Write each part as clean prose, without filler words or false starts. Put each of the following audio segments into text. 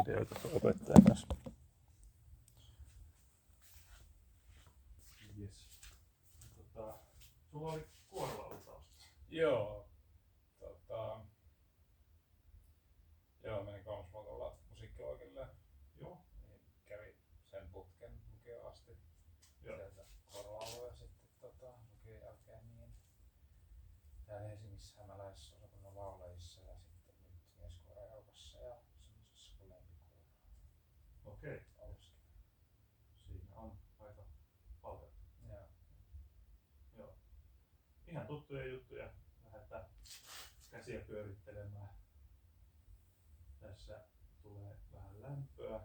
videoita opettajan kanssa. Yes. Sulla oli kuorolaulu taustalla. Joo. Menin kolmosluokalla musiikkiluokille. Joo. Niin kävi sen putken lukioon asti. Joo. Sieltä kuorolaulu ja sitten lukion jälkeen niin täällä Helsingissä hämäläisosakunnan laulajissa ja sitten nyt mieskuorojoukassa ja semmoisessa kuin lempikuoro. Okei. Oulussa. Siinä on aika paljon. Joo. Joo. Ihan tuttuja juttuja. Lähdetään käsiä pyörittelemään. Tässä tulee vähän lämpöä.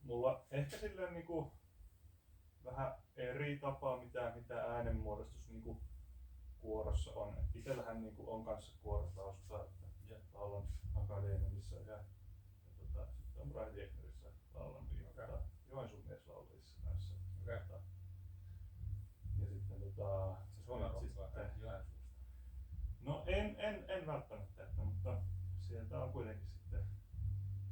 Mulla ehkä silleen niinku vähän eri tapaa mitä äänenmuodostus niinku kuorossa on. Itsellähän niinku on kanssa kuorotaustaa, että laulan Akademissa ja sitten on Brian Decknerissä laulan Joensuun mieslaulajissa kanssa. Okay. Ja sitten Se suomen ruotsalainen Joensuusta. No en välttämättä, mutta sieltä on kuitenkin sitten,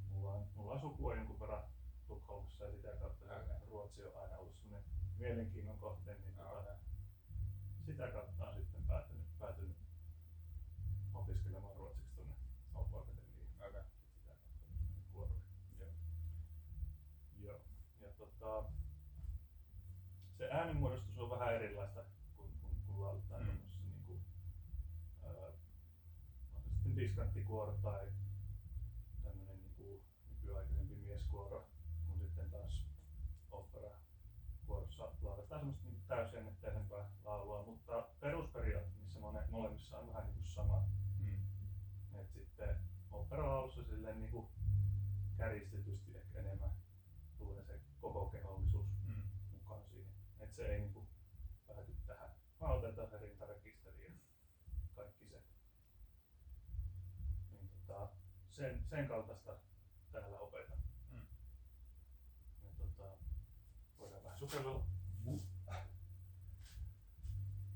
mulla on sukua jonkun verran Tukholmassa ja sitä kautta Ruotsi on aina ollut semmoinen mielenkiinnon kohde, niin sitä kautta on sitten päätynyt opiskelemaan ruotsiksi tuonne Aalto-akatemiin. Okay. Sitä kautta kuoroihin. Joo. Ja se äänenmuodostus on vähän erilaista kun lauletaan tuommoisessa niinku on se sitten diskantikuoro tai tämmönen niinku nykyaikaisempi mieskuoro, kun sitten taas oopperakuorossa lauletaan semmoista niinku täysjännitteisempää laulua, mutta perusperiaate niissä molemmissa on vähän niinku sama. Et sitten oopperalaulussa silleen niinku kärjistetysti ehkä enemmän tulee se koko kehollisuus mukaan siihen. Et se ei niinku pääty tähän. Mä otetaan se rintarekisteri ja kaikki se. Niin sen kaltaista täällä opetan. Ja voidaan vähän sukellella.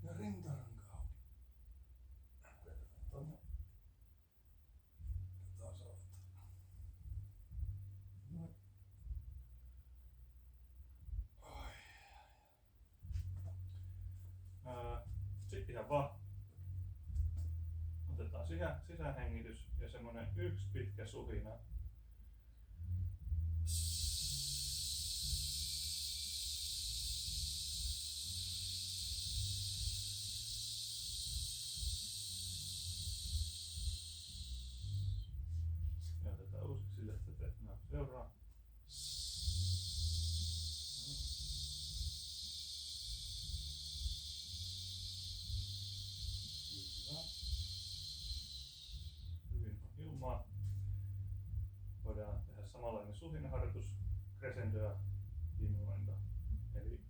Ja rintaranka auki. Vedetään tonne. Ja taas aloitetaan. Noin. Sitten ihan vaan otetaan sisäänhengitys ja semmonen yksi pitkä suhina. Ja otetaan uusiksi sille, että seuraa. Hyvin on ilmaa. Voidaan tehdä samanlainen suhinaharjoitus, crescendo ja diminuendo. Eli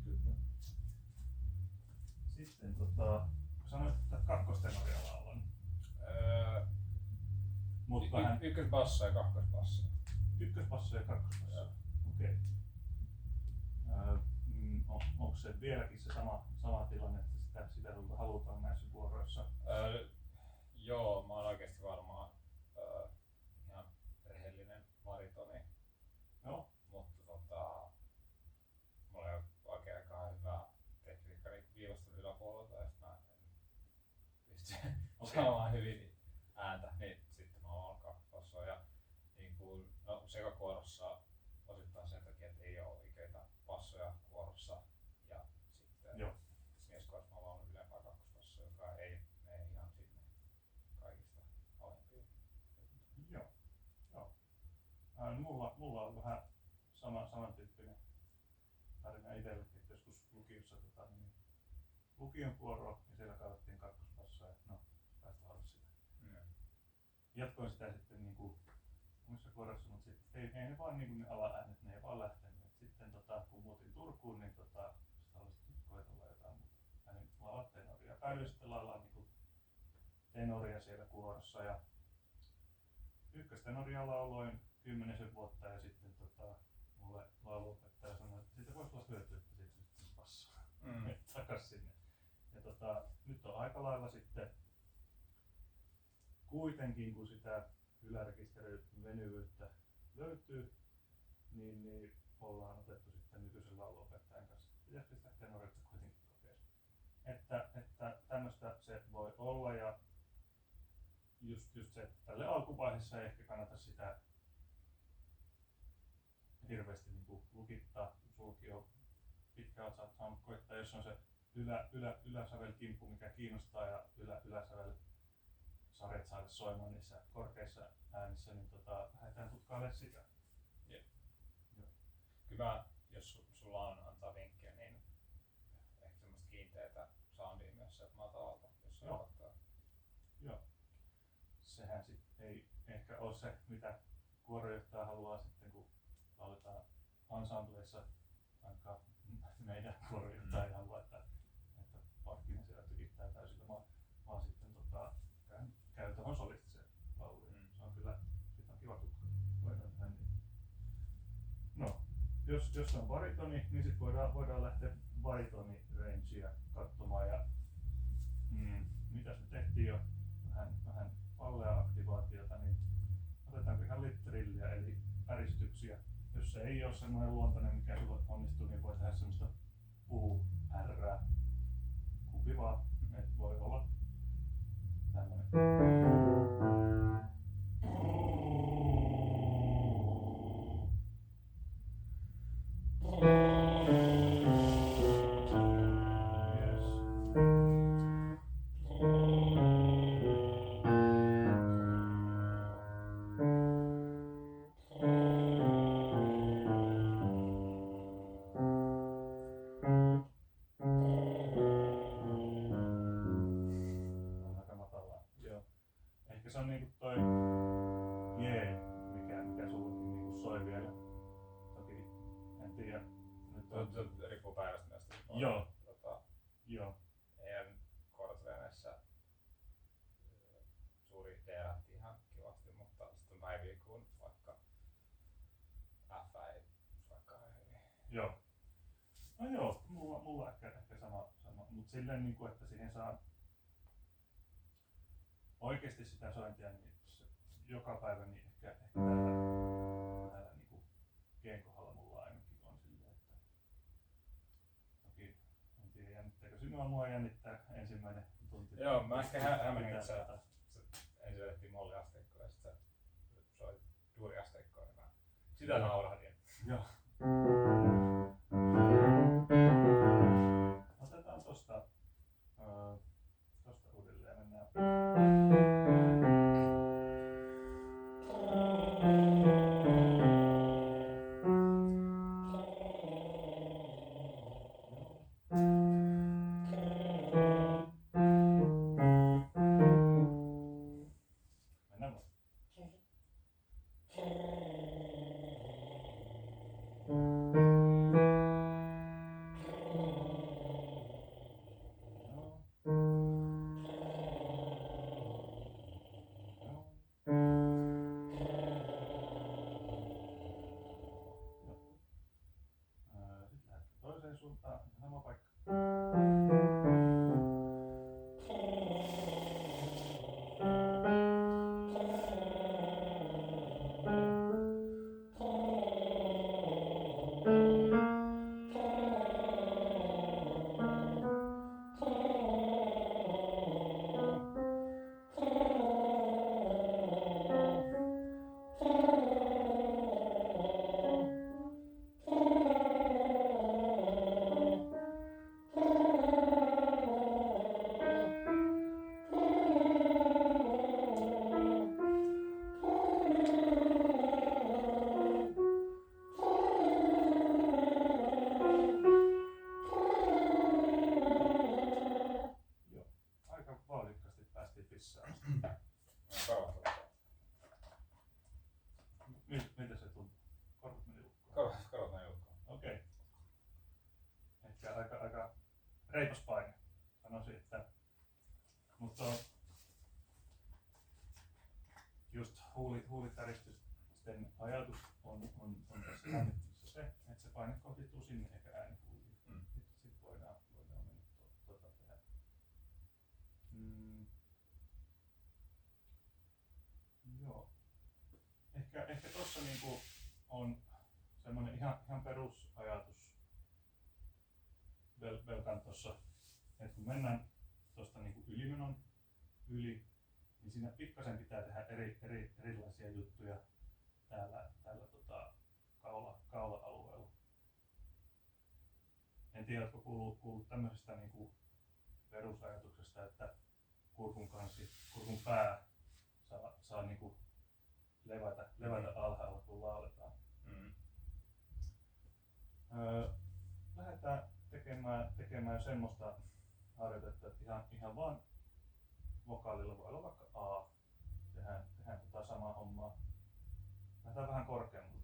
kyllä. Sitten sanoit, että kakkostenoria laulan. Mut vähän Ykkösbassa ja kakkospassa. ykköspassa ja kakkospassa. Okei. Onko se vieläkin se sama tilanne, että sitä halutaan näissä kuoroissa? Joo, mä oon oikeesti varmaan ihan rehellinen baritoni. Joo. Mutta mulla ei ole oikeinkaan hyvä tekniikka viivaston yläpuolelta, ja mä en pysty saamaan hyvin ääntä, niin sitten mä oon alkaa passoa. Ja niin kuin, sekakuorossa osittain sen takia, että ei ole oikeita passoja kuorossa, ja sitten mieskuorossa mä oon laulanut ylempää kakkospassoa, joka ei mene ihan sinne kaikista alempiin. Joo. Mulla on vähän samantyyppinen tarina itsellekin, että joskus lukiossa niin lukion kuoroa ja siellä kaivattiin kakkospassoa ja päästä olla sitä. Jatkoin sitä sitten niinku muissa kuoroissa, mutta sitten ei ne vaan niinku ne alaäänet, ne ei vaan lähtenyt. Et sitten kun muutin Turkuun, niin sitten haluaisin koetella jotain muuta. Niin laulattenoria. Päädyin sitten laulaa niinku tenoria siellä kuorossa ja ykköstenoria lauloin 10 vuotta ja sitten mulle lauluopettaja sanoi, että siitä voisi olla hyötyä, että siitä sitten passaa takas sinne. Ja nyt on aika lailla sitten kuitenkin kun sitä ylärekisterin venyvyyttä löytyy, niin ollaan otettu sitten nykyisen lauluopettajan kanssa. Pitäisi pistää tenorilta kuitenkin kokeeseen. Että tämmöistä se voi olla ja just se, että tälle alkuvaiheessa ei ehkä kannata sitä hirveästi niin lukittaa. Sulki on pitkään olet saanut koittaa, jos on se yläsävelkimppu, mikä kiinnostaa ja yläsävel sarjat saada soimaan niissä korkeissa äänissä, niin lähdetään tutkailemaan sitä. Yeah. Kyllä, jos sulla on antaa vinkkejä, niin ehkä semmoista kiinteätä soundia myös sieltä matalalta, jos se ottaa. Joo. Sehän sitten ei ehkä ole se, mitä kuorojohtaja haluaa sitten, kun lauletaan ensembleissa, ainakaan meidän kuorojohtaja ei halua, että Parkkinen siellä tykittää täysillä, vaan sitten käy tuohon solistiseen lauluun. Se on kyllä, siitä on kiva tutkaa. No, jos on baritoni, niin sitten voidaan lähteä baritoni-rangea katsomaan. Ja, mitäs me tehtiin jo vähän pallea-aktivaatiota, niin otetaanko ihan litterilliä eli äristyksiä. Jos se ei ole semmoinen luontainen, mikä sulle onnistuu, niin voi tehdä semmoista puu-ärrää. Kumpi vaan, että voi olla tämmönen. Se on niinku toi jee, mikä sullakin niinku soi vielä. Toki en tiedä. Nyt on riippuu päivästä näistä. Joo. Joo. Meidän kortreeneissä suuri D lähti ihan kivasti, mutta sitten on päiviä kun vaikka F ei vaikka hyvin. Joo. No joo, mulla ehkä sama. Mut silleen niinku, että siihen saa oikeesti sitä sointia, niin se, joka päivä niin ehkä täällä niinku G:n kohdalla mulla ainakin on silleen, että toki en tiedä jännittääkö sinua, mua jännittää ensimmäinen tunti. Joo, mä ehkä hämmennyt, että sä ensin vedettiin molliasteikkoa ja sit sä soit duuriasteikkoa, niin mä sitä naurahdin. Joo. Otetaan tosta uudelleen mennään. Toiseen suuntaan, sama paikka. Miltä se tuntuu? Korvat meni lukkoon? Korvat meni lukkoon. Okei. Ehkä aika reipas paine, sanoisin, että mutta just huulitäristysten ajatus on tässä äänityksessä se, että se paine kohdistuu sinne eikä äänihuuliin. Sitten voidaan mennä tehdä. Joo. Ehkä tossa niinku on semmonen ihan perusajatus velkantossa, että kun mennään tuosta niinku ylimenon yli, niin siinä pikkasen pitää tehdä erilaisia juttuja täällä kaula-alueella. En tiedä, oletko kuullut tämmöisestä niinku perusajatuksesta, että kurkun pää saa niinku levätä alhaalla, kun lauletaan. Lähdetään tekemään semmoista harjoitetta, että ihan vaan vokaalilla voi olla vaikka A. Tehdään samaa hommaa. Lähdetään vähän korkeammalta.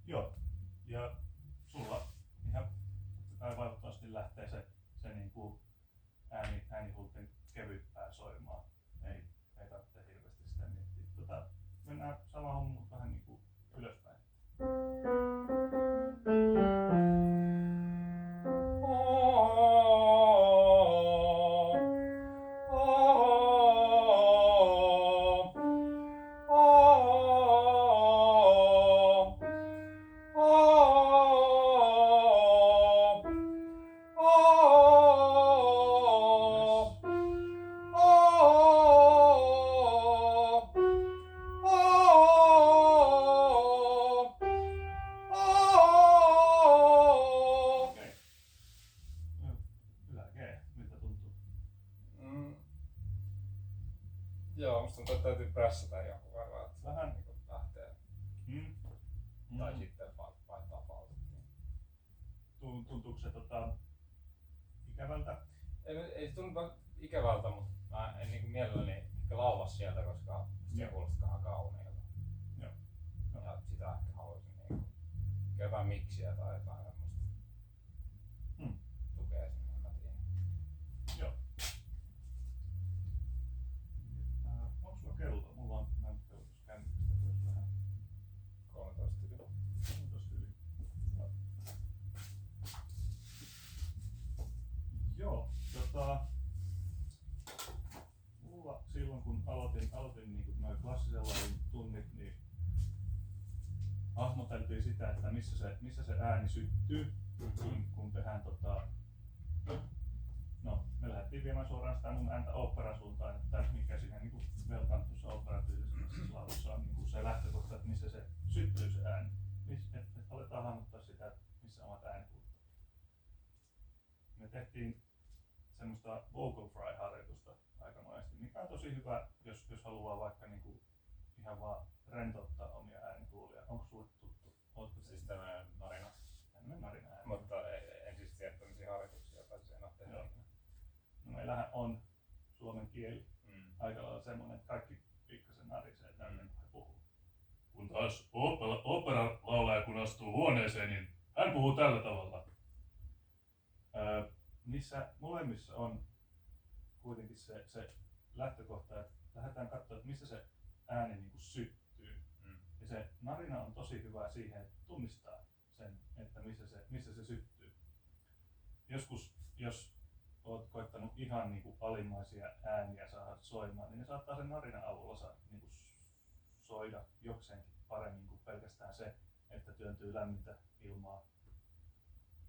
Joo, ja sulla ihan valitettavasti lähtee se niinku äänihuulten kevyt pää soimaan. Ei tarvitse hirveästi sitä miettiä. Mennään sama homma, mutta vähän niinku ylöspäin. Joo, musta tuntuu, että täytyy prässätä jonkun verran, että vähän niin lähtee. Tai sitten vaihtaa pautat. Tuntuuko se ikävältä? Ei se tunnu ikävältä, mutta mä en niin mielelläni ehkä laula sieltä, koska se kuulostaa ihan kauniilta. Joo. Ja sitä ehkä haluaisin niin jotain miksiä tai jotain semmoista tukea sinne, en mä tiedä. Joo. Onko sulla kello? Mulla on näyttö tuossa kännykästä myös vähän. 13 yli. 13 yli. Joo. Mulla silloin kun aloitin niin noin klassisella tunnit, niin hahmoteltiin sitä, että missä se ääni syttyy, kun tehdään no, me lähdettiin viemään suoraan sitä mun ääntä oopperan suuntaan, että mikä siinä niin velkaantussa oopperatyylisessä laulussa on niin se lähtökohta, että missä se syttyy se ääni. Et aletaan hahmottaa sitä, että missä omat äänipuut. Me tehtiin semmoista vocal fry-harjoitusta aika monesti, mikä on tosi hyvä, jos haluaa vaikka niin ihan vaan rentouttaa omia äänipuolia. Onko sulle tuttu? Ootko Siis tämmönen narina. Tämmönen narina ääni. Mutta en siis tiedä tämmöisiä harjoituksia, tai se en ole tehnyt. No meillähän on suomen kieli aika lailla semmonen, että kaikki pikkasen narisee tälle, kun he puhuu. Kun taas opera-laulaja kun astuu huoneeseen, niin hän puhuu tällä tavalla. Niissä molemmissa on kuitenkin se lähtökohta, että lähdetään katsoa, että missä se ääni niin kuin syttyy. Ja se narina on tosi hyvä siihen, että tunnistaa sen, että missä se syttyy. Joskus, jos olet koittanut ihan niin kuin alimmaisia ääniä saada soimaan, niin ne saattaa sen narinan avulla niin kuin soida jokseenkin paremmin kuin pelkästään se, että työntyy lämmintä ilmaa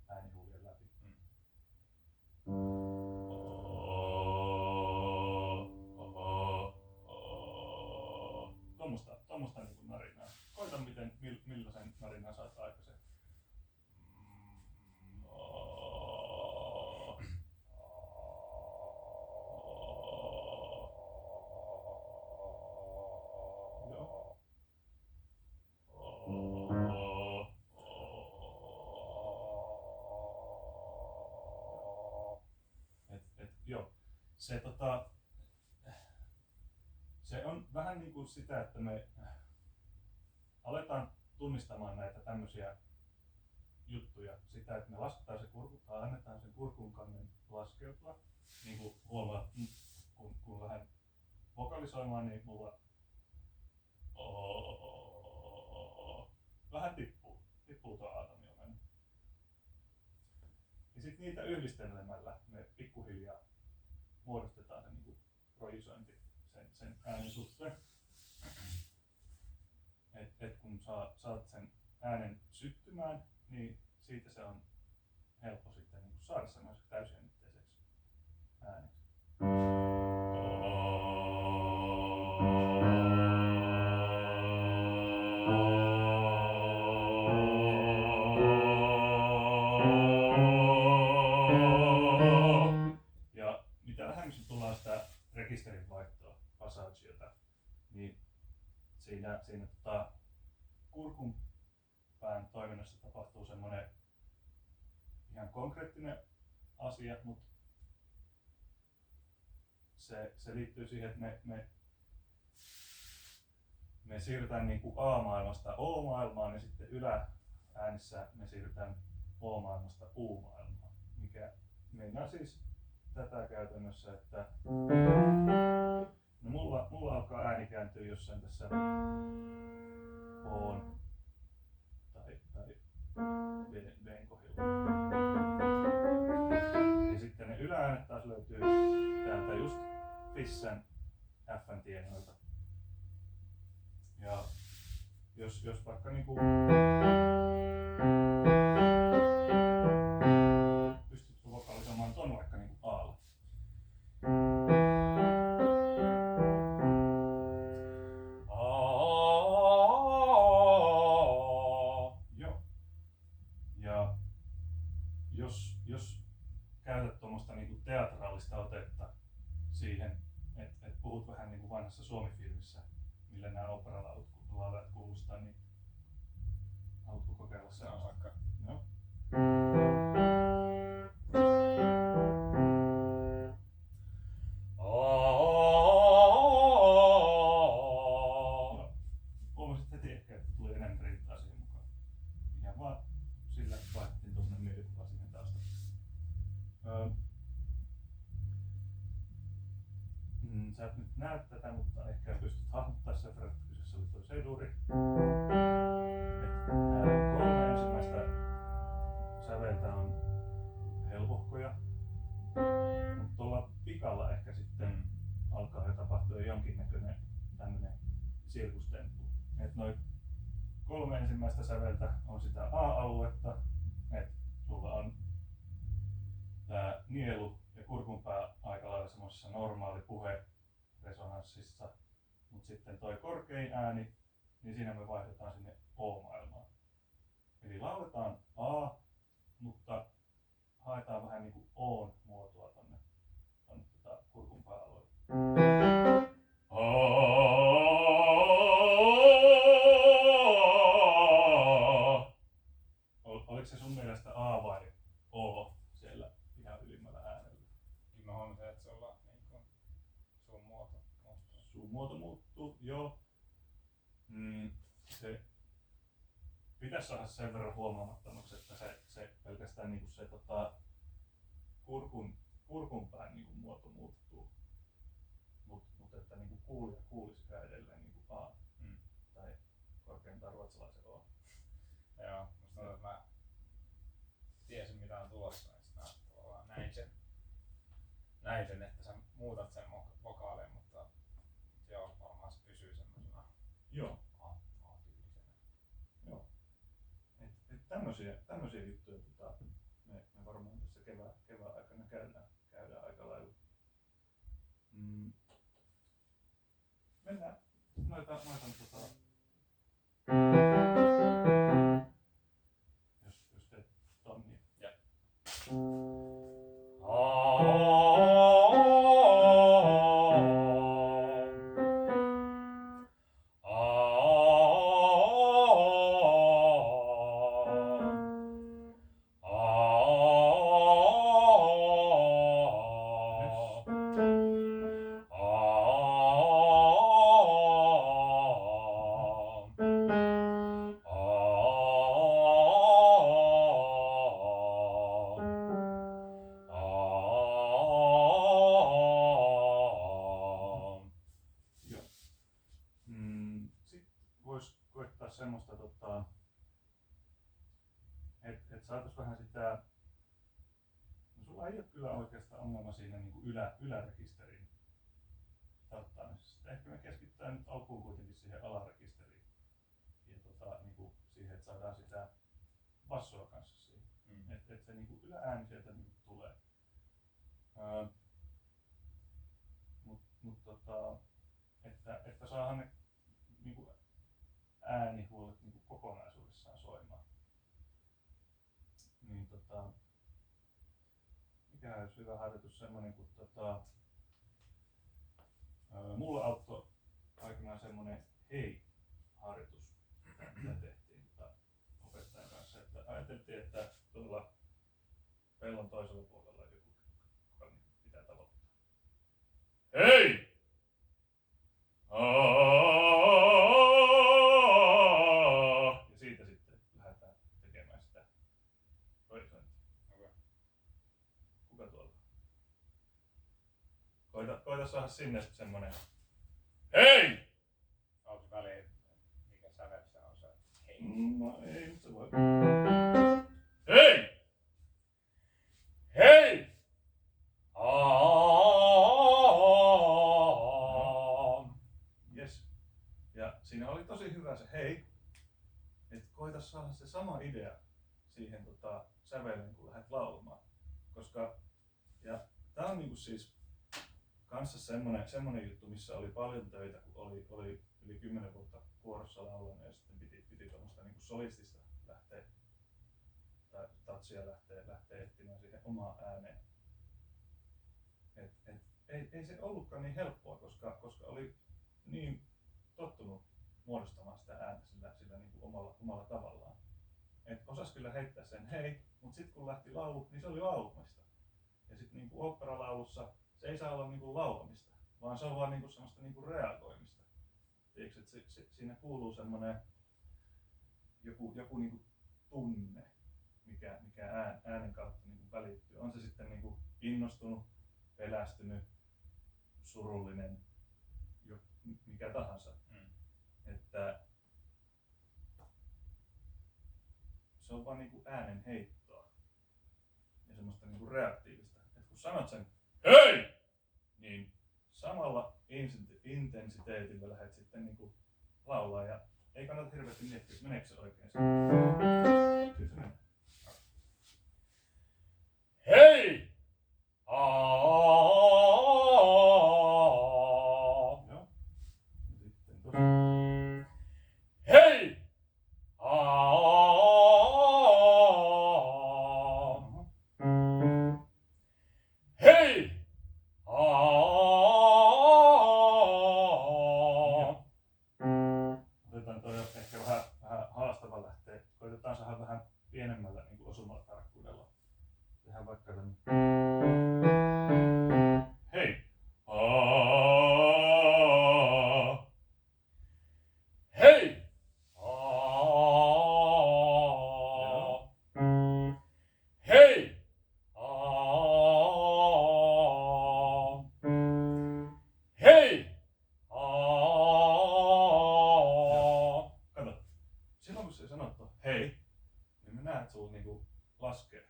äänihuulien läpi. tommosta niinku narinaa. Koita millaisen narinan saat aikaisemmin. Joo. Se on vähän niin kuin sitä, että me aletaan tunnistamaan näitä tämmöisiä juttuja. Sitä, että me lasketaan se annetaan sen kurkunkannen laskeutua. Niin kuin huomaa, kun lähden vokalisoimaan, niin mulla vähän tippuu tuo aatomiomen. Ja sitten niitä yhdistelemällä me pikkuhiljaa muodostetaan se niinku projisointi sen äänen suhteen. Et kun saat sen äänen syttymään, niin siitä se on helppo sitten niinku saada semmoiseksi täysjännitteiseksi ääneksi. Ja mitä lähemmäs tullaan sitä rekisterin vaihtoa, passagiota, niin siinä kurkunpään toiminnassa tapahtuu semmoinen ihan konkreettinen asia, mutta se liittyy siihen, että me siirrytään niin kuin A-maailmasta O-maailmaan ja sitten ylääänissä me siirrytään O-maailmasta U-maailmaan, mikä meinaa siis tätä käytännössä, että no mulla alkaa ääni kääntyä jossain tässä O:n tai B:n kohdilla. Ja sitten ne ylääänet taas löytyy täältä just Fissän F:n tienoilta. Ja jos vaikka niinku pystytkö vokalisoimaan ton vaikka niinku A:lla. Joo. Ja jos käytät tuommoista niinku teatraalista otetta siihen, että puhut vähän niinku vanhassa Suomi-filmissä, millä nämä oopperalaulajat kuulostaa, niin haluatko kokeilla sellaista? Vaikka. No. Huomasit heti ehkä, että tuli enemmän rintaa siihen mukaan. Ihan vaan sillä laitettiin tuommoinen mielikuva siihen taustalla. Sä et nyt näe tätä, mutta ehkä pystyt hahmottaa sen verran, että kyseessä oli tuo C-duuri. Kolme ensimmäistä säveltä on helpohkoja, mutta tuolla pikalla ehkä sitten alkaa jo tapahtua jonkinnäköinen tämmönen sirkustemppu. Et noin kolme ensimmäistä säveltä on sitä A-aluetta, että sulla on tää nielu ja kurkunpää aika lailla semmoisessa normaali puheresonanssissa, mutta sitten toi korkein ääni, niin siinä me vaihdetaan sinne O-maailmaan. Eli lauletaan A, mutta haetaan vähän niinku O:n muotoa tonne kurkunpääalueelle. Oliko se sun mielestä A vai O siellä ihan ylimmällä äänellä? Kyllä mä huomasin, että sulla niin sun muoto muuttuu. Sun muoto muuttuu, joo. Se pitäisi saada sen verran huomaamattomaksi, että se pelkästään niinku se kurkunpään niinku muoto muuttuu. Mut että niinku kuulija kuulisikään edelleen niinku A tai korkeintaan ruotsalaisen O. Joo, musta tuntuu, että mä tiesin mitä on tulossa, niin sit mä tavallaan näin sen, että sä muutat sen vokaalin, mutta joo, varmaan se pysyy semmosena Joo. A-tyylisenä. Joo. Et tämmösiä juttuja me varmaan tässä kevään aikana käydään aika lailla. Mennään noita Joo. Sitten vois koittaa semmoista, että saatais vähän sitä, no sulla ei ole kyllä oikeastaan ongelma siinä niin kuin ylärekisterin tarttaamisessa. Ehkä me keskitytään nyt alkuun kuitenkin siihen alarekisteriin ja niin kuin siihen, että saadaan sitä bassoa kanssa siihen. Että se niin kuin yläääni sieltä niin kuin tulee. Että saadaan ne niin kuin äänihuolet niin kuin kokonaisuudessaan soimaan. Niin mikä olisi hyvä harjoitus semmonen kuin mulla auttoi aikanaan semmonen hei-harjoitus, mitä tehtiin opettajan kanssa, että ajateltiin, että tuolla pellon toisella puolella joku, joka pitää tavoittaa. Hei! Ja siitä sitten lähdetään tekemään sitä projisointia. Okay. Kuka tuolla? Koita saada sinne semmonen hei! Onko väliin, mikä sävel se on se hei? No ei, mutta se voi. Hei! Hei! Yes. Ja siinä oli tosi hyvä se hei. Et koita saada se sama idea siihen sävelen, kun lähdet laulamaan. Koska, ja tää on niinku siis kanssa semmonen juttu, missä oli paljon töitä, kun oli yli 10 vuotta kuorossa laulanut ja sitten piti tuommoista niinku solistista lähteä, tai tatsia lähteä etsimään siihen omaan ääneen. Ei se ollutkaan niin helppoa, koska oli niin tottunut muodostamaan sitä ääntä sillä niin kuin omalla tavallaan. Et osasi kyllä heittää sen hei, mutta sitten kun lähti laulu, niin se oli laulamista. Ja sitten niin kuin oopperalaulussa se ei saa olla niin kuin laulamista, vaan se on vaan niin kuin semmoista niin kuin reagoimista. Tiedätkö, että siinä kuuluu semmoinen joku niin kuin tunne, mikä äänen kautta niin kuin välittyy. On se sitten niin kuin innostunut, pelästynyt, surullinen, mikä tahansa. Että se on vaan niinku äänen heittoa ja semmoista niinku reaktiivista. Et kun sanot sen hei, niin samalla intensiteetillä lähdet sitten niinku laulaa ja ei kannata hirveästi miettiä, että meneekö se oikein. Kyllä se menee. Hei! Joo. Sitten tosi. Hei! Hei! Otetaan toi ehkä vähän haastava lähtee. Koitetaan saada vähän pienemmällä niin kuin osumalla tarkkuudella. Tehdään vaikka tämän. Hei! Hei! Hei! Hei! Kato, silloin kun se sanoo hei, niin mä näen, että sulla niinku laskee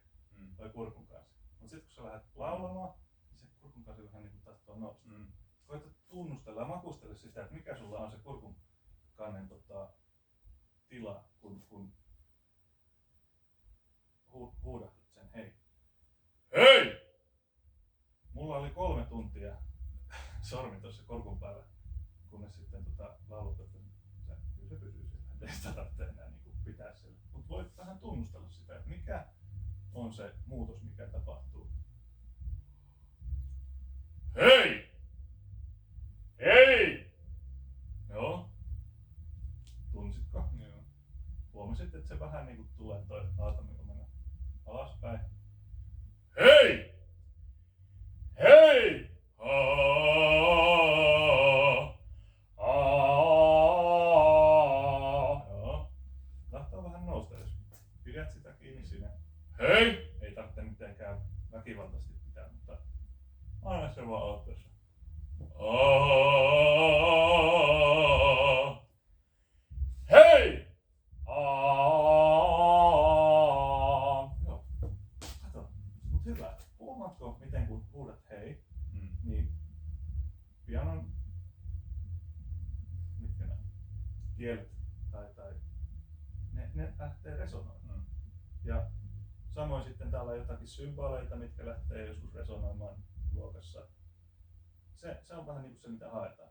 toi kurkun kanssa. Mut sit kun sä lähdet laulamaan, niin se kurkun kanssa vähän niinku tahtoo nousta. Koita tunnustella ja makustella sitä, että mikä sulla on se kurkun kannen tila, kun huudahdat sen hei. Hei! Mulla oli 3 tuntia sormi tuossa kurkun päällä, kunnes sitten laulut, että kyllä se pysyy siellä. Ei sitä tarvitse enää niinku pitää siellä. Mut voit vähän tunnustella sitä, että mikä on se muutos, mikä tapahtuu. hei! Ei tarvitse mitenkään väkivaltaisesti pitää, mutta aina se vaan auttaa. Hei! Joo. Kato, mut hyvä. Huomaatko, miten kun huudat hei, niin pianon mitkä nämä kielet tai ne lähtee resonoimaan. Ja samoin sitten täällä on jotakin symboleita, mitkä lähtee joskus resonoimaan luokassa. Se on vähän niin kuin se, mitä haetaan.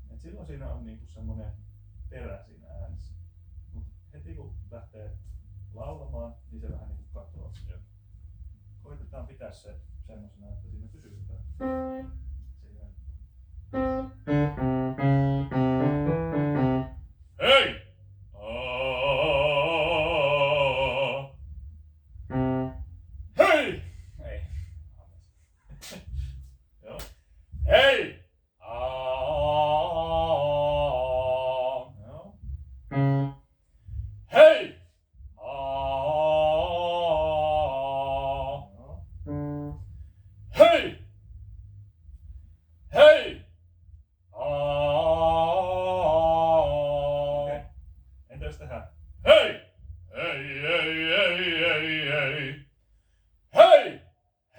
Et silloin siinä on niin kuin semmoinen terä siinä äänessä. Mut heti kun lähtee laulamaan, niin se vähän niin kuin katoaa. Koitetaan pitää se semmoisena, että siinä pysytään. Hei! Hei! Ei. Joo. Hei! Joo. Hei! Joo. Hei! Hei! Okei. Entä jos tehdään hei! Hei, hei, hei, hei, hei! Hei!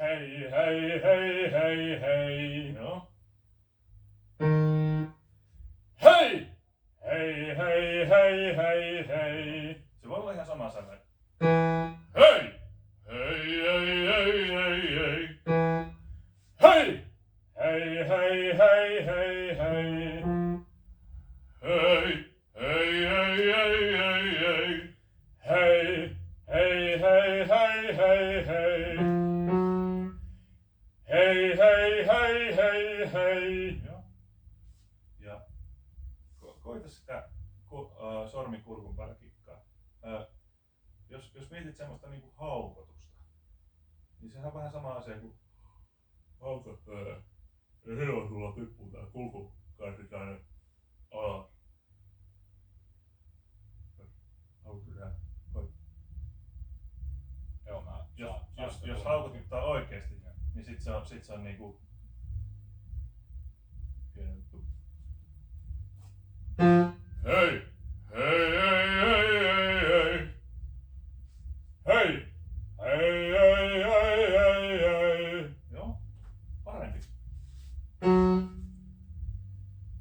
Hei, hei, hei, hei, hei! Joo. Hei! Hei, hei, hei, hei, hei! Se voi olla ihan sama sävel. Hei! Hei, hei, hei, hei, hei! Hei! Hei, hei, hei, hei, hei! Hei! Hei, hei, hei, hei, hei! Hei! Hei, hei, hei, hei, hei! Hei, hei, hei, hei, hei! Joo. Ja koita sitä sormikurkun päällä kikkaa. Jos mietit semmoista niinku haukotusta, niin sehän on vähän sama asia kuin haukottaa ja silloin sulla tippuu tää kulkukaisi tänne alas. Haukutetaan. Joo, mä Jos haukututtaa oikeesti, niin sit se on niinku hieno juttu. Hei! Hei, hei, hei, hei, hei! Hei! Hei, hei, hei, hei, hei! Joo, parempi.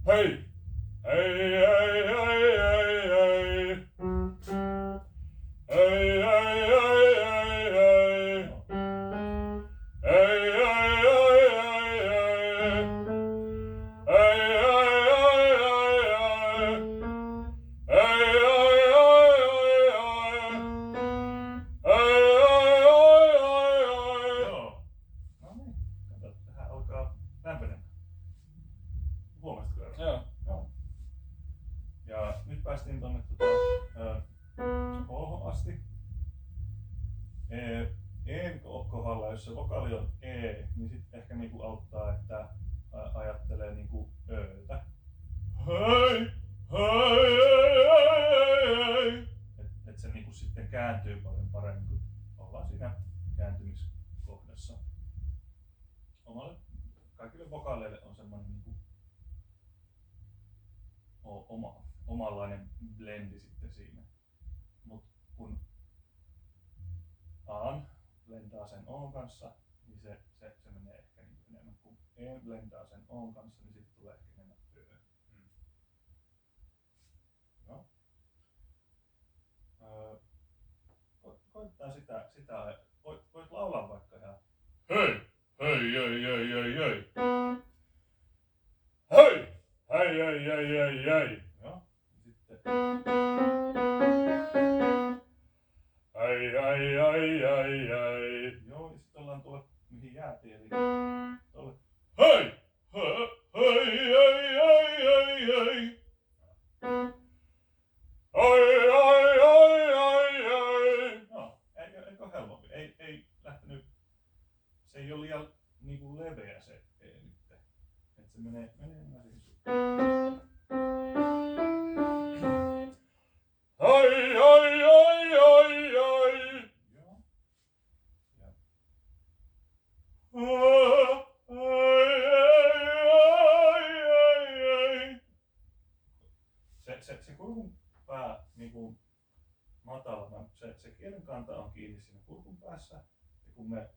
Hei! Hei, hei, hei, hei, hei! Hei, hei, hei, hei, hei! Hei, hei, hei, hei, hei! Hei, hei, hei, hei, hei! Hei, hei, hei, hei, hei! Hei, hei, hei, hei, hei! Joo. No niin, kato, tähän alkaa lämpenemään. Huomasitko Eero? Joo. Joo. Ja nyt päästiin tonne H asti. E:n kohdalla, jos se vokaali on E, niin sit ehkä niinku auttaa, että ajattelee niinku öötä. Hei! Hei, hei, hei, hei! Et se niinku sitten kääntyy paljon paremmin, kun ollaan siinä kääntymiskohdassa. Kaikille vokaaleille on semmoinen niinku omanlainen blendi sitten siinä. Mut kun A:n blendaa sen O:n kanssa, niin se menee ehkä niinku enemmän. Kun E blendaa sen O:n kanssa, niin sitten tulee ehkä enemmän öö. Joo. Koittaa sitä voit laulaa vaikka ihan hei! Hei, hei, hei, hei, hei! Hei! Hei, hei, hei, hei, hei! Joo. Sitten hei, hei, hei, hei, hei! Joo, ja sitten ollaan tuolla mihin jäätiin, eli tuolle hei! Hei, hei, hei, hei, hei, hei! Hei, hei, hei, hei, hei! No, eikö helpompi? Ei lähtenyt, se ei ole liian niinku leveä se E nyt. Et se menee enemmän siihen suuntaan. Hei, hei, hei, hei, hei! Joo. kun me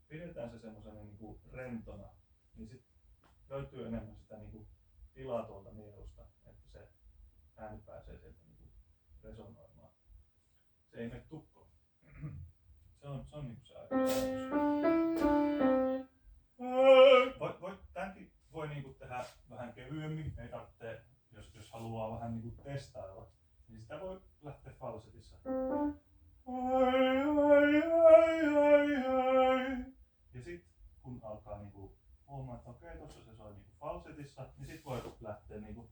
pidetään se semmosena niinku rentona, niin sit löytyy enemmän sitä niinku tilaa tuolta nielusta, että se ääni pääsee sieltä niinku resonoimaan. Se ei mene tukkoon. Se on niinku se ajatus. Tämänkin voi niinku tehdä vähän kevyemmin, ei tarvitse, jos haluaa vähän niinku testailla, niin sitä voi lähteä falsetissa. Ja sit kun alkaa niinku huomaa, että okei, tossa se soi niinku falsetissa, niin sit voi lähteä niinku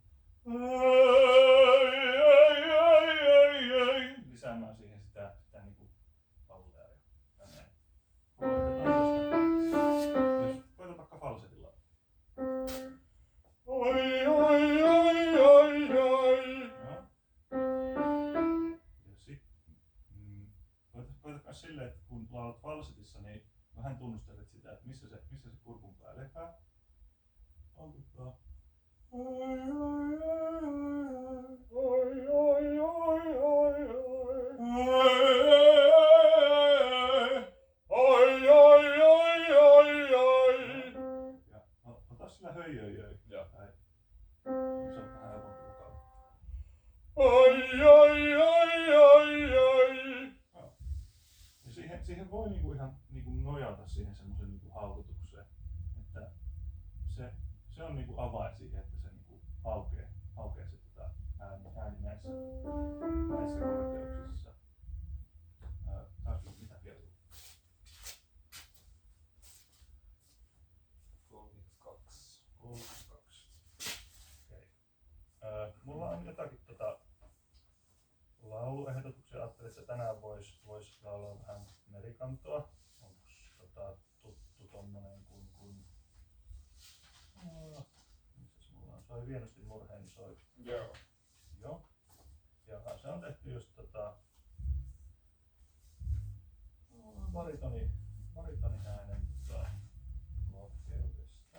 lisäämään siihen sitä niinku palleaa ja näin. Jos koetan vaikka falsetilla. Ja sit koetan silleen, että kun laulat falsetissa, niin vähän tunnustelet sitä, että missä se kurkun pää lepää. Aukuttaa. Ja ota sillä höijöijöi. Joo. Se on vähän helpompi vokaali. Ja siihen voi niinku ihan niinku nojata siihen semmoisen niinku haukotukseen, että se on niinku avain siihen, että se niinku aukee se ääni näissä korkeuksissa. Taas mitä kello? 32. 32. Okei. Mulla on jotakin lauluehdotuksia. Ajattelin, että tänään vois laulaa vähän merikantoa. Onks tuttu tommonen missäs mulla on? Soi Vienosti murheeni soi. Joo. Joo. Ja se on tehty just baritoni äänen lohkeudesta.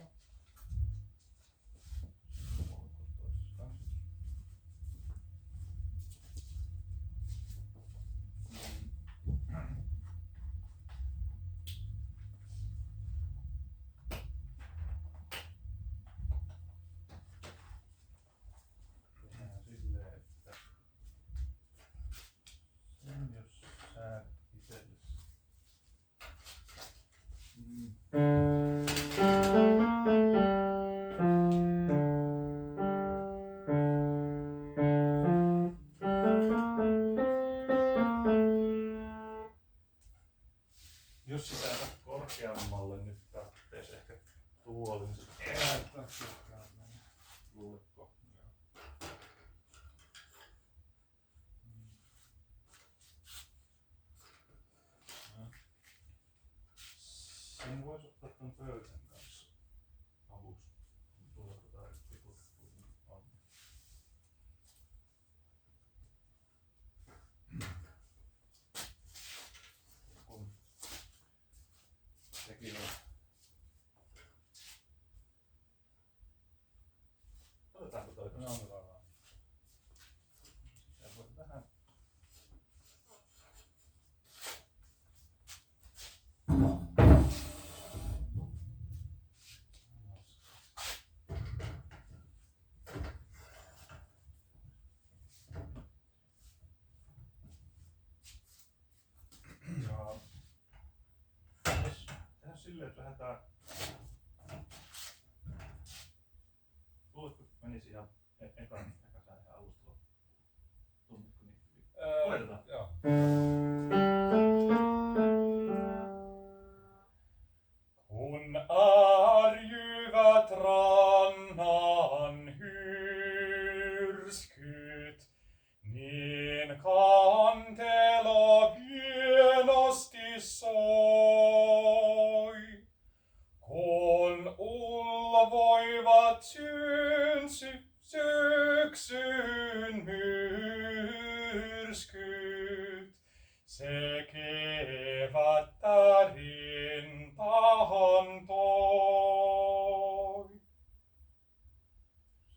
Tehdään silleen, että sen jos sä itsellesi. Jos sitä korkeammalle nyt tarvitsisi ehkä tuolin, niin se luuletko? Sen voisi ottaa ton pöydän kanssa avuksi. Tuolla tikut on. Kun sekin on. Otetaanko toi tuossa? No, otetaan vaan. Ja voit vähän. Ja jos tehdään silleen, että lähdetään. Luuletko, että menisi ihan eka sää ihan alusta loppuun? Tunnitko niin hyvin? Koitetaan. Joo. Kun arjyvät rannan hyrskyt, niin kantelo hienosti soi. Kun ulvoivat syksyn myrskyt, se kevättä rintahan toi.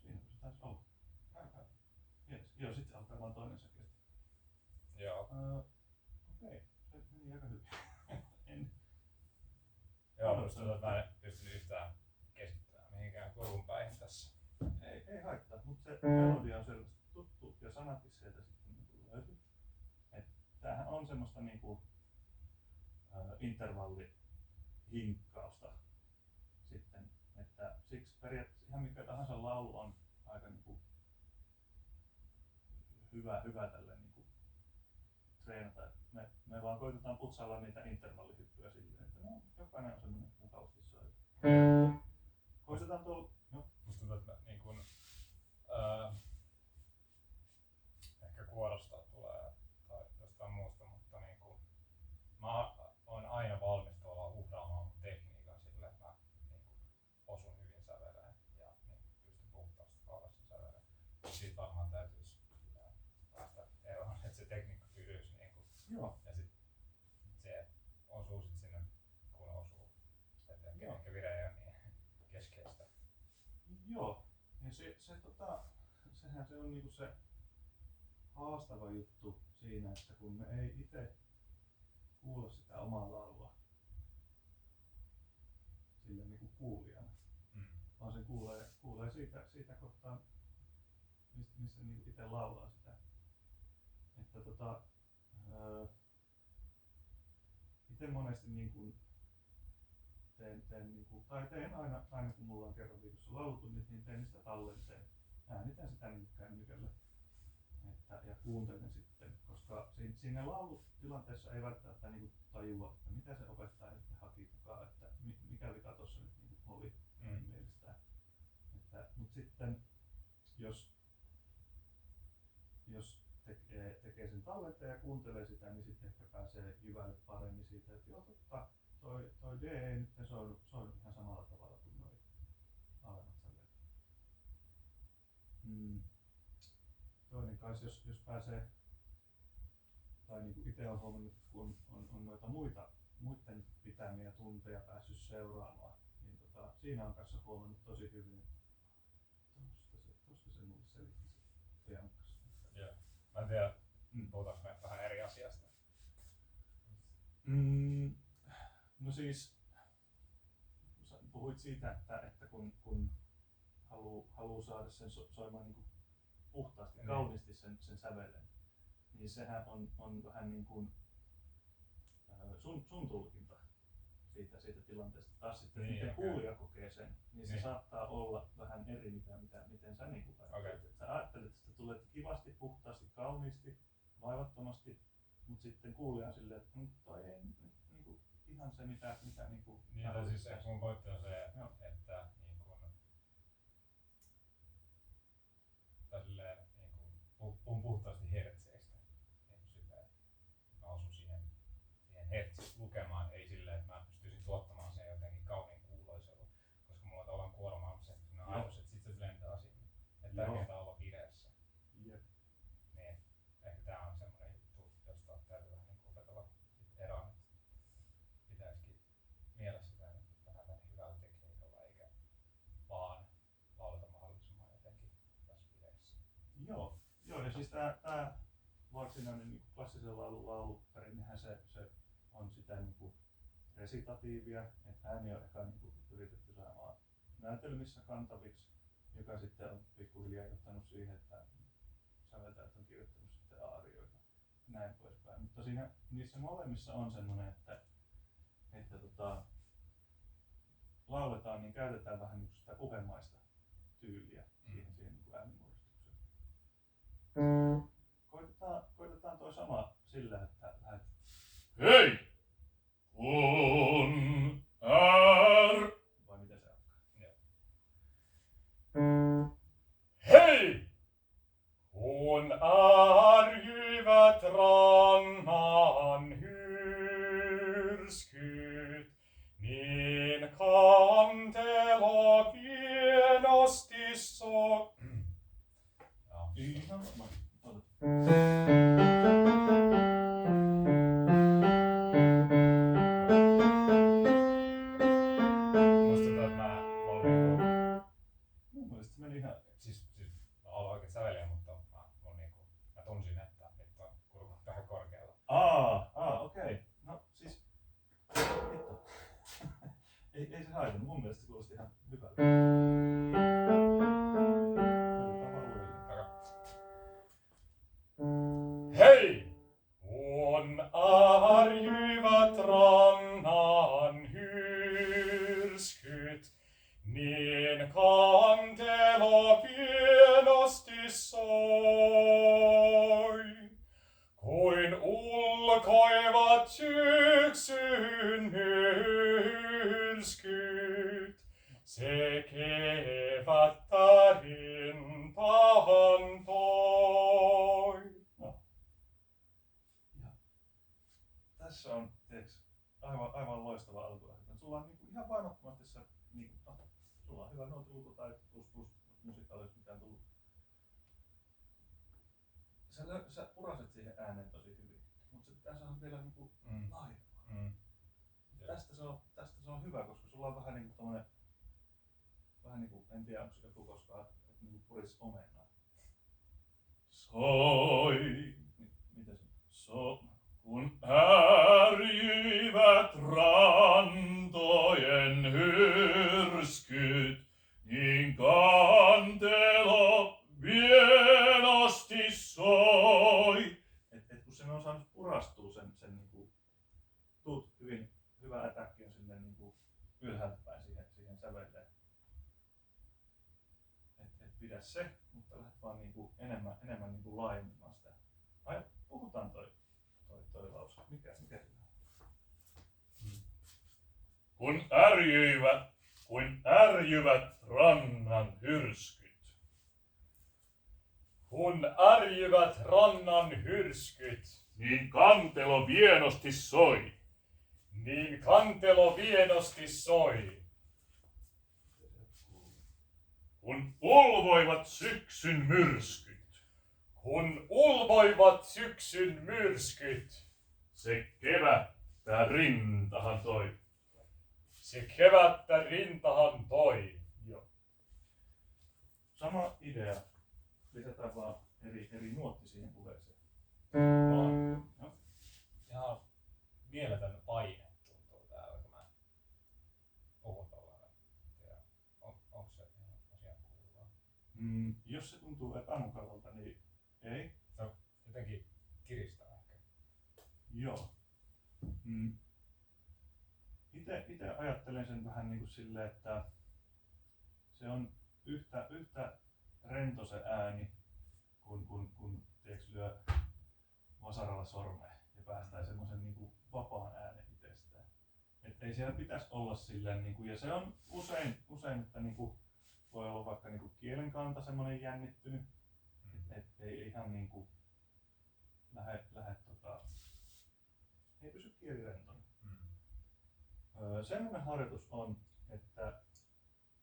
Siinä se taisi olla. Yes. Joo, sit se alkaa vaan toinen säkeistö. Joo. Okei, se meni aika hyvin. Musta tuntuu, että mä en pystynyt yhtään keskittymään mihinkään kurkunpäihin tässä. Ei haittaa, mutta se melodia on selvästi tuttu ja sanatkin sieltä sitten niinku löytyy. Tämähän on semmoista niinku intervallihinkkausta sitten, että siksi periaatteessa ihan mikä tahansa laulu on aika niinku hyvä tälleen niinku treenata. Me vaan koitetaan putsailla niitä intervallihyppyjä silleen, että no, jokainen on semmoinen mukavasti soi. Koitetaan tuolla. No. Musta tuntuu, että niin kun, ehkä kuorosta tulee tai jostain muusta, mutta niin kun, mä oon aina valmis tuolla uhraamaan mun tekniikan sille, että mä niin kun, osun hyvin säveleen ja niin, pystyn puhtaasti laulaa sen säveleen. Siitä varmaan täytyisi päästä eroon, että se tekniikka pysyisi niin kun, Joo. ja sit se osuu sit sinne kun osuu. Et ehkä vire ei ole niin keskeistä. Joo, ja sehän se on niinku se haastava juttu siinä, että kun me ei itse kuulla sitä omaa laulua sille niinku kuulijana, vaan se kuulee siitä kohtaa, missä niinku itse laulaa sitä. Että itse monesti niinku teen aina kun mulla on kerran viikossa laulutunnit, niin teen niistä tallenteen. Äänitän sitä niin kännykällä ja kuuntelen sitten, koska siinä laulutilanteessa ei välttämättä niin tajua, että mitä se opettaja nyt haki takaa, että mikä vika tuossa nyt niin oli mielestään. Mutta sitten jos tekee sen tallenteen ja kuuntelee sitä, niin sitten ehkä pääsee jyvälle paremmin siitä, että joo totta, toi D ei nyt soinut ihan samalla tavalla kuin noi alemmat sävelet. Toinen kanssa, jos pääsee, tai niin kuin itse olen huomannut, kun on noita muiden pitämiä tunteja päässyt seuraamaan, niin siinä on kanssa huomannut tosi hyvin, tosta se mulle selitti se Biankas. Joo. Mä en tiedä, puhutaanko me vähän eri asiasta? No siis, puhuit siitä, että kun haluaa saada sen soimaan niin kuin puhtaasti, kauniisti sen sävelen, niin sehän on vähän niin kuin sun tulkinta siitä tilanteesta. Taas sitten, miten kuulija kokee sen, niin se saattaa olla vähän eri, miten sä niin kuin ajattelet. Sä ajattelet, että sitä tulee kivasti, puhtaasti, kauniisti, vaivattomasti, mutta sitten kuulija on silleen, että toi ei niin kuin ihan se mitä niin kuin niin, tai siis mun pointti on se, että niin kun, tai silleen, niin kun, puhun puhtaasti hertseistä. Niin silleen, mä osun siihen hertsilukemaan, ei silleen, että mä pystyisin tuottamaan sen jotenkin kauniin kuuloisella. Koska mulla on tavallaan kuormaamisen sellainen ajatus, että sit se lentää sinne. Että tärkeintä on olla vireessä. Jep. Niin, ehkä tää on semmonen juttu, josta täytyy vähän niin opetella eroon. Pitäisikin mielessä vähän hyvällä tekniikalla eikä vaan laulata mahdollisimman jotenkin tässä bileissä. Joo, ja siis tää varsinainen niin klassisen lauluperinnehän se on sitä niin kuin resitatiivia, että ääni on eka niin kuin yritetty saamaan näytelmissä kantaviksi, joka sitten on pikkuhiljaa johtanut siihen, että säveltäjät on kirjoittanut sitten aarioita näin poispäin. Mutta niissä molemmissa on semmoinen, että lauletaan, niin käytetään vähän niin sitä puhemaista tyyliä siihen niin kuin äänimuodostukseen. Koitetaan toi sama sillä, että lähdet hei! Kun vai miten se alkaa? Joo. Hei! Kun jyvät rannan hyrskyt, niin kantela hienosti Ihan ei se haitannut. Mun mielestä se kuulosti ihan hyvältä. Hei! Kun arjuivat rannan hyrskyt, niin kantelo pienosti soi. Kuin ulkoivat syksyn myrskyt, se kevättä rintaan toi. Tässä on aivan loistava alkulähtö. Sulla on ihan vaivattomasti se, sulla on hyvä nootilluku tai plus musiikaalisesti mitään tullut. Sä puraset siihen ääneen tosi hyvin, mutta se pitää saada vielä laajempaa. Tästä se on hyvä, koska sulla on vähän niinku tommonen, en tiedä onko joku koskaan, että niinku puris omenaa. Soi, miten se kun ärjyivät rantojen hyrskyt, niin kantelo vienosti soi. Et kun sen on saanut purastua sen niinku, hyvä ätäkki on silleen niinku ylhäältä päin siihen sävelleen. Et pidä se, mutta lähdet vaan niinku enemmän niinku laajentamaan sitä. Puhutaan toi lause. Mikä se on? Kun ärjyvät rannan hyrskyt. Kun ärjyvät rannan hyrskyt, Niin kantelo vienosti soi. niin kantelo vienosti soi. Kun ulvoivat syksyn myrskyt. Kun ulvoivat syksyn myrskyt, Se kevättä rintahan toi. se kevättä rintahan toi. Joo. Sama idea. Lisätään vaan eri nuotti siihen puheeseen. Ihan mieletön paine tuntuu täällä, kun mä puhun tollainen. Onko se ihan asian kuuluvaa? Jos se tuntuu epämukavalta, niin ei. Se on jotenkin kiristää ehkä. Joo. Itse ajattelen sen vähän niin kuin silleen, että se on yhtä rento se ääni, kun tiedätkö, lyö vasaralla sormeen ja päästään semmoisen niin kuin vapaan äänen itsestään. Et ei siellä pitäisi olla silleen, niin kuin, ja se on usein että niin kuin, voi olla vaikka niin kuin kielen kanta semmoinen jännittynyt, että ei ihan niin kuin ei pysy kieli rentona. Semmoinen harjoitus on, että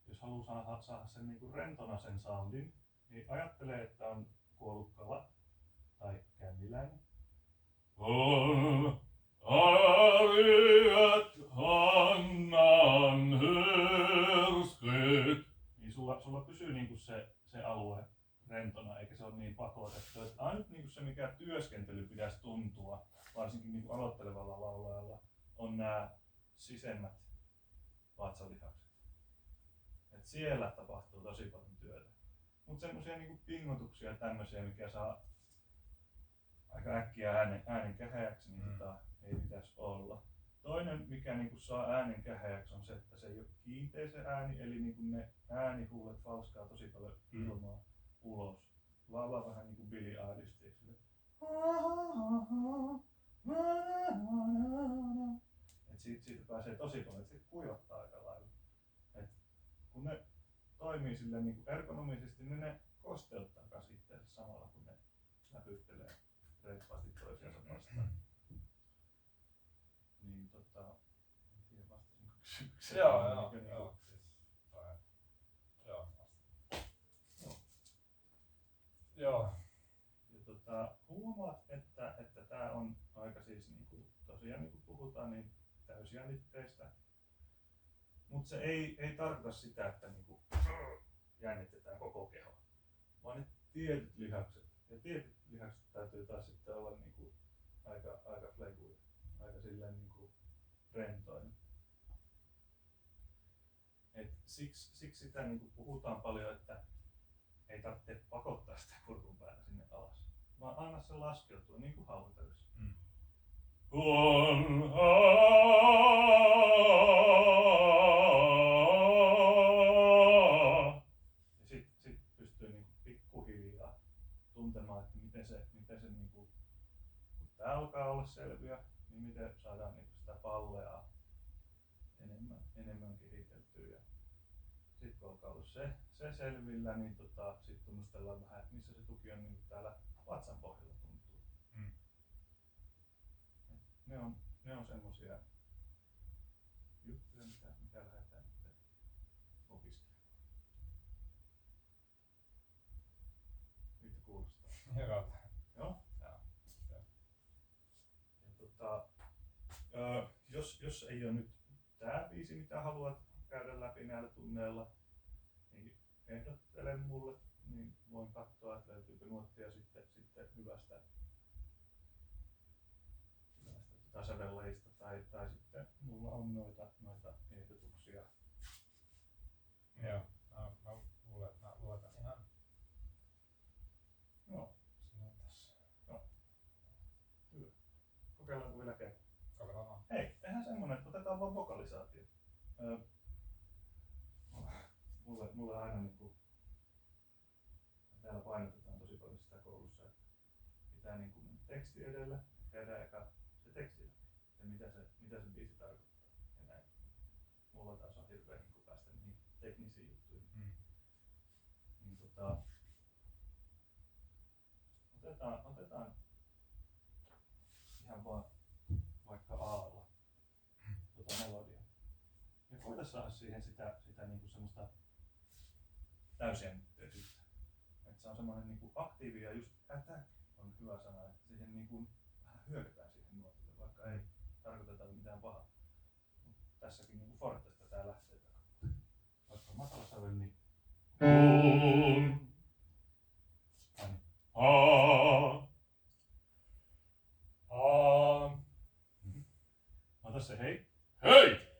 jos haluaa saada sen niin kuin rentona sen soundin, niin ajattelee, että on kuollut kala tai känniläinen. Arjyvät hannan hyrskyt. Niin sulla pysyy niin kuin se alue rentona, eikä se ole niin pakotettu. Ainut niin kuin se, mikä työskentely pitäisi tuntua, varsinkin niin kuin aloittelevalla laulajalla, on nämä sisemmät vatsalihakset. Et siellä tapahtuu tosi paljon työtä. Mutta semmoisia niinku pingotuksia ja tämmöisiä, mikä saa aika äkkiä äänen käheäksi, niin ei pitäisi olla. Toinen, mikä niinku saa äänen käheäksi, on se, että se ei ole kiinteä se ääni, eli niinku ne äänihuulet falskaa tosi paljon ilmaa ulos. Laulaa vähän niinku Billie Eilish. Et siitä pääsee tosi paljon, että se kuivattaa aika lailla. Et kun ne toimii silleen niin kuin ergonomisesti, niin ne kosteuttaa myös itseänsä samalla, kun ne läpyttelee reippaasti toisiansa vastaan. Niin en tiedä vastasinko kysymykseen. Joo. Ja huomaat, että tää on aika siis niinku, tosiaan niin kuin puhutaan, niin täysjännitteistä. Mutta se ei tarkoita sitä, että niinku jännitetään koko keho, vaan ne tietyt lihakset. Ja tietyt lihakset täytyy taas sitten olla niinku aika fleguja, aika silleen niinku rentoina. Siksi sitä niin kuin puhutaan paljon, että ei tarvitse pakottaa sitä kurkun päällä sinne alas, vaan anna se laskeutua niin kuin haukotöissä. Ja sit pystyy niin kuin pikkuhiljaa tuntemaan, että miten se niin kuin, kun tää alkaa olla selviä, niin miten saadaan niin kuin sitä palleaa enemmän kehiteltyä. Ja sitten kun alkaa olla se selvillä, niin sitten tunnustellaan vähän, että missä se tuki on niin täällä vatsan pohjalla tuntuu. Ne on semmosia juttuja, mitä lähdetään nyt opiskelemaan. Miltä kuulostaa? Hyvältä. Joo? Ja jos ei ole nyt tää biisi, mitä haluat käydä läpi näillä tunneilla, niin ehdottele mulle, niin voin katsoa, että löytyykö nuottia sitten hyvästä sävellajista tai sitten mulla on noita ehdotuksia. Joo, mä luulen, että mä luotan ihan Joo. sinun tässä. Joo. Hyvä. Kokeillaanko vielä kerran? Kokeillaan vaan. Hei, tehdään semmonen, että otetaan vaan vokalisaatio. Mulle aina niinku, täällä painotetaan tosi paljon sitä koulussa, että pitää niinku mennä teksti edellä, käydään eka se teksti läpi ja mitä se biisi tarkoittaa ja näin. Mulla taas on hirveä hinku päästä niihin teknisiin juttuihin. Niin otetaan ihan vaan vaikka Aalla melodia. Ja koita saada siihen sitä niinku semmoista täysjännitteisyyttä. Että se on semmoinen niinku aktiivi ja just attack on hyvä sana, että siihen niinku vähän hyökätään siihen nuotille, vaikka ei tarkoiteta mitään pahaa. Mut tässäkin niinku Fortesta tää lähtee takaisin. Vaikka matala sävel, niin ota se hei. Hei!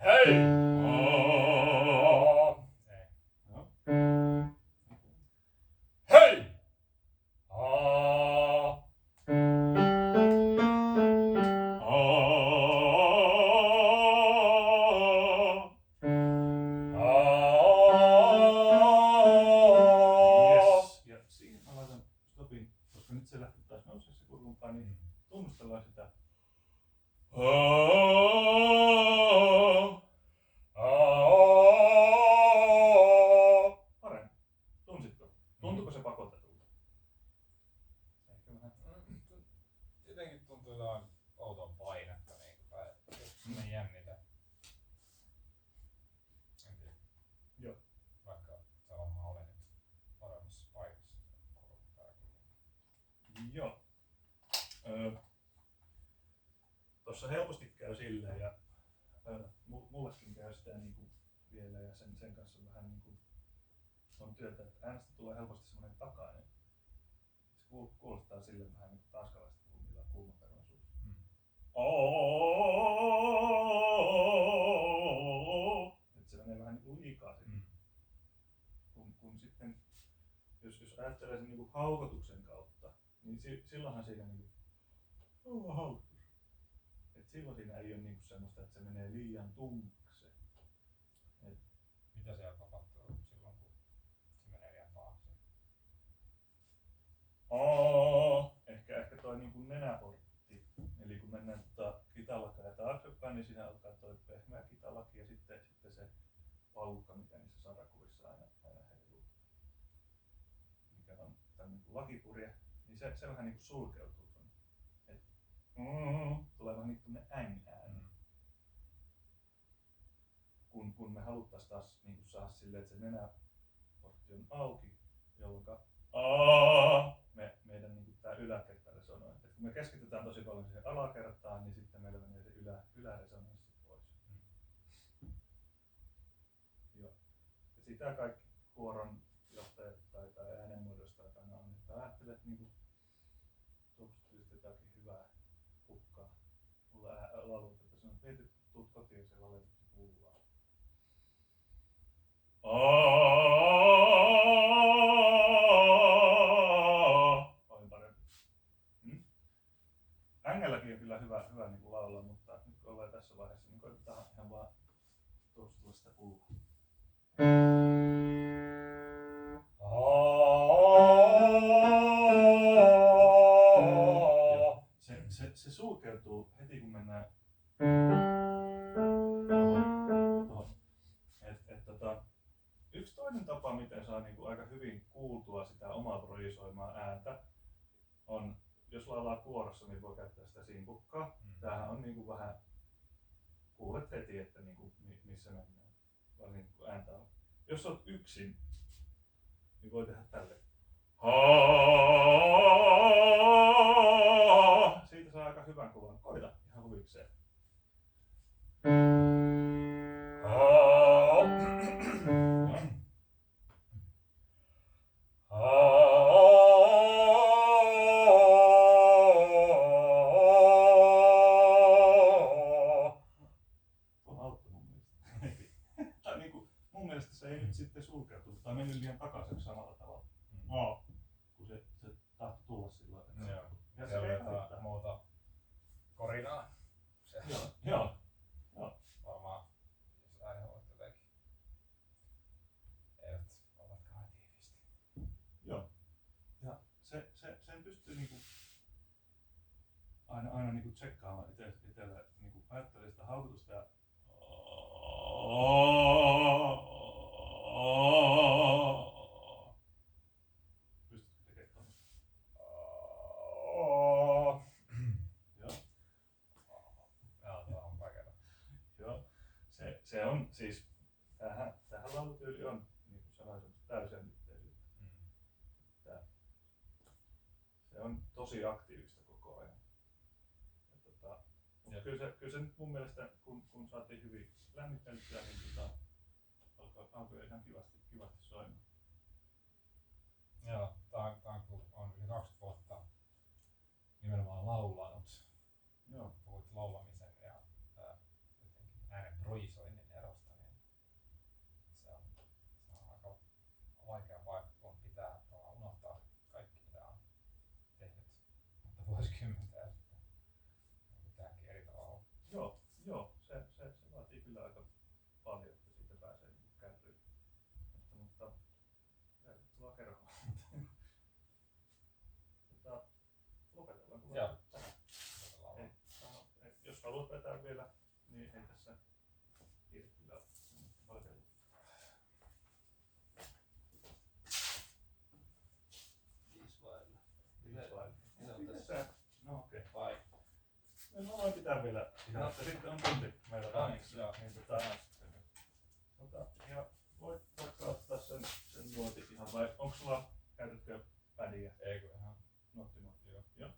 Hei! Ei. Joo. Hei! Yes. Ja siihen mä laitan stopin, koska nyt se lähti taas nousee se kurkumpaa, niin tunnustellaan sitä. Parempi. Tunsitko? Tuntuuko se pakotetulta? Ehkä vähän. Jotenkin tuntuu jotain outoa painetta tai semmoinen jännitä. En tiedä. Joo. Vaikka se varmaan oli nyt paremmassa paikassa. Joo. Tossa helposti käy silleen ja mullekin käy sitä niinku vielä ja sen kanssa vähän niinku on työtä, että äänestä tulee helposti semmoinen takainen. Se kuulostaa sille vähän niinku tanskalaista kuumilla kulmaperun suussa. Että se menee vähän niinku liikaa sinne. Kun sitten jos ajattelee sen niinku haukotuksen kautta, niin silloinhan siinä niinku haukotus. Et silloin siinä ei ole niinku semmoista, että se menee liian tummaksi. Mitä siellä tapahtuu silloin, kun se menee liian taakse? Ehkä toi niinku nenäportti. Eli kun mennään kitalakkaa ja taaksepäin, niin siinä alkaa toi pehmeä kitalaki ja sitten se pallukka, mikä niissä sarakuvissa aina heiluu. Mikä on tämmönen lakipurje, niin se vähän niinku sulkeutuu tonne. Tulee vähän niinku tämmönen ääni. Kun me haluttais taas niinku saada silleen, että se nenäportti on auki, jolloinka meidän niinku tää yläkerta resonoi. Et kun me keskitytään tosi paljon siihen alakertaan, niin sitten meillä menee se yläresonanssi pois. Joo. Ja sitä kaikki kuoron johtajat tai äänenmuodostajat aina on, että ajattelet niinku tuosta jotakin hyvää kukkaa. Mulla laulun, että sanoo, että tuut kotiin ja siellä on laitettu pullaa. tuosta tulla sitä kulkua. Se sulkeutuu heti kun mennään tuohon. Yksi toinen tapa, miten saa niinku aika hyvin kuultua sitä omaa projisoimaa ääntä, on, jos laulaa kuorossa, niin voi käyttää sitä simpukkaa. Tämähän on niinku vähän, kuulet heti, että niinku, missä mennään, varsinkin kun ääntä on. Jos olet yksin, niin voi tehdä tälleen. Siitä saa aika hyvän kuvan. Koita ihan huvikseen. Mun mielestä se ei nyt sitten sulkeutu tai mennyt liian takaisin samalla tavalla. Kun se tahtoi tulla silloin. Joo. Ja Se on jotain muuta korinaa. Joo. Varmaan, jos äänihuolet jotenkin eivät ole kauhean tiiviisti. Joo. Ja sen pystyy niinku aina niinku tsekkaamaan itsellä, niinku ajattelee sitä haukutusta ja pystytkö tekemään tuommoista? Joo. Joo, tuo on vaikeaa. Joo. Se on siis, tähän laulutyyli on, niin kuin sanoin, täysjännitteisyyttä. Se on tosi aktiivista koko ajan. Ja kyllä se nyt mun mielestä, kun saatiin hyvin lämmittelyä, niin alkoi ihan kivasti soimaan. Joo, tää on kun on yli 20 vuotta nimenomaan laulanut. Joo. Puhuit laulamisen ja jotenkin äänen projisoinnin erosta, niin se on aika vaikea paikka, kun pitää unohtaa kaikki mitä on tehnyt mutta vuosikymmentä ja sitten tehdäkin eri tavalla. Joo, se vaatii kyllä aika paljon, että siitä pääsee niin kärryyn. Mutta tervetuloa kerhoon. Lopetellaanko Joo. tähän? Jos haluat vetää vielä, niin ei tässä kiire kyllä valiteella. No okei. Vai? No voin pitää vielä ihan, että sitten on tunti meillä valmiiksi. Ja voit vaikka ottaa sen nuotin ihan vai onko sulla, käytätkö pädiä? Ei kun ihan Notti. Joo.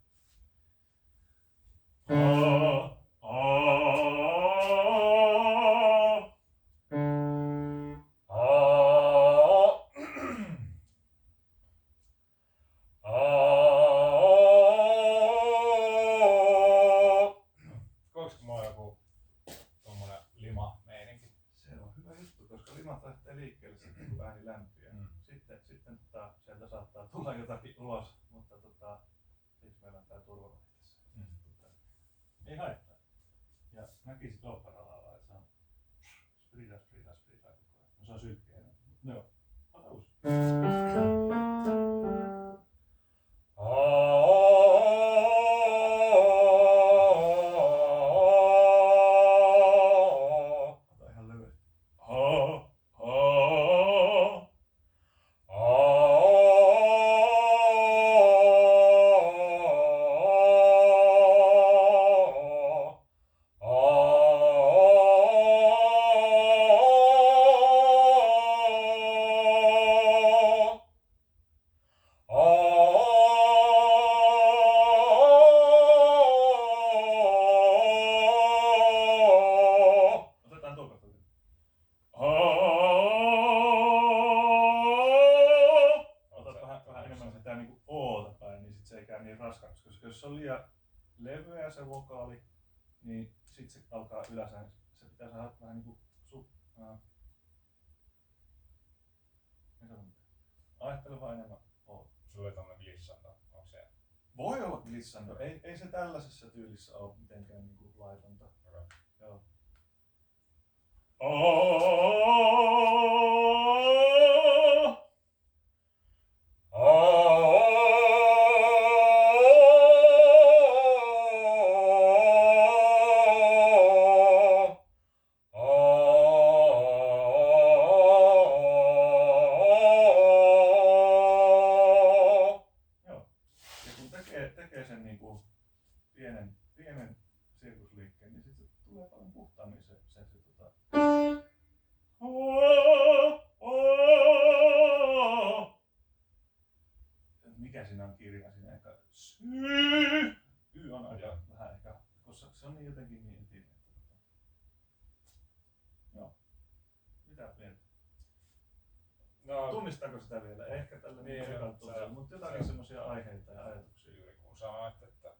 Koisko mulla on joku tommonen lima-meininki? Se on hyvä juttu, koska limat lähtee liikkeelle sitten kun ääni lämpiää. Sitten sieltä saattaa tulla jotakin ulos, mutta siksi meillä on tää turvaväli tässä. Ei haittaa. Ja näkisit oopperalaulaa, että se on sprida koko ajan. No se on sylkeinen. Joo. Ota uusi. Ota ihan leveästi. Otetaan tuo kohta. Otat vähän enemmän sitä niinku oota päin, niin sit se ei käy niin raskaaksi, koska jos se on liian leveä se vokaali, niin sit se alkaa yläsään. Se pitää saada vähän niinku ajattele vaan enemmän oota. Sulla oli tommonen glissando, onko se? Voi olla glissando, ei se tällaisessa tyylissä ole mitenkään niinku laitonta. Okay. Joo. niin se mikä siinä on kirja? Siinä ehkä Y on aika vähän ehkä, koska se on niin jotenkin niin intiimi. Joo. Mitä mieltä? No, Tunnistaako sitä vielä? Ehkä tällä Niin, mutta jotakin semmoisia aiheita ja ajatuksia. juuri kun sanoit, että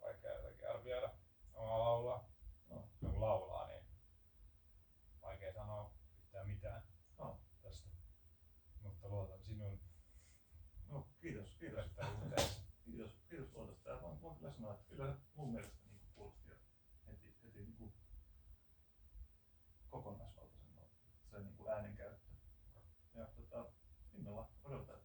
vaikea jotenkin arvioida omaa laulua. No. Kun laulaa, niin vaikea sanoa yhtään mitään tästä. Mutta luotan sinun No, kiitos. ystävyyteesi. Kiitos luotosta. Voin kyllä sanoa, että kyllä mun mielestä niin kuulosti jo heti niin kokonaisvaltaisen se niin äänenkäyttö. Ja innolla odotetaan.